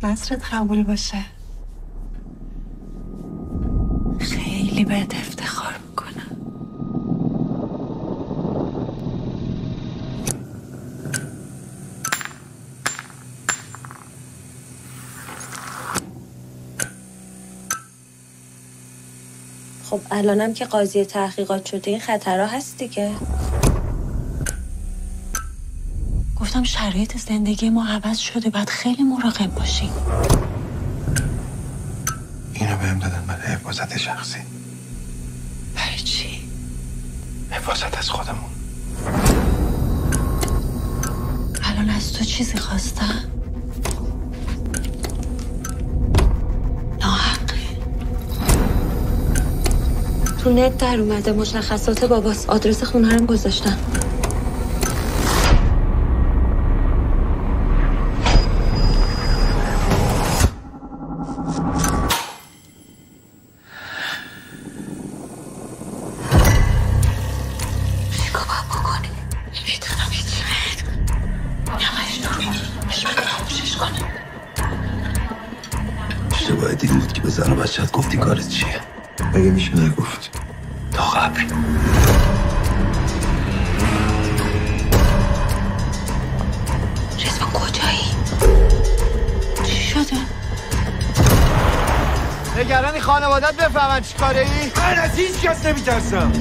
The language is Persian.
نصرت قبول باشه. خیلی بهت افتخار میکنم. خب الانم که قاضی تحقیقات شده این خطرها هست دیگه. گفتم شرایط زندگی ما عوض شده، باید خیلی مراقب باشیم. اینو بهم دادن برای حفاظت شخصی. برای چی؟ حفاظت از خودمون. الان از تو چیزی خواستم؟ ناحقه. تو نت در اومده مشخصات باباست. آدرس خونه رو گذاشتم. اشتباهی دیدی بود که به زن و بچه‌ت گفتی کارت چیه؟ مگه میشه نگفت؟ تا قبل رضوان کجایی؟ چی شده؟ نگرانی خانوادت بفهمن چی کاره ای؟ من از هیچ کس نمیترسم.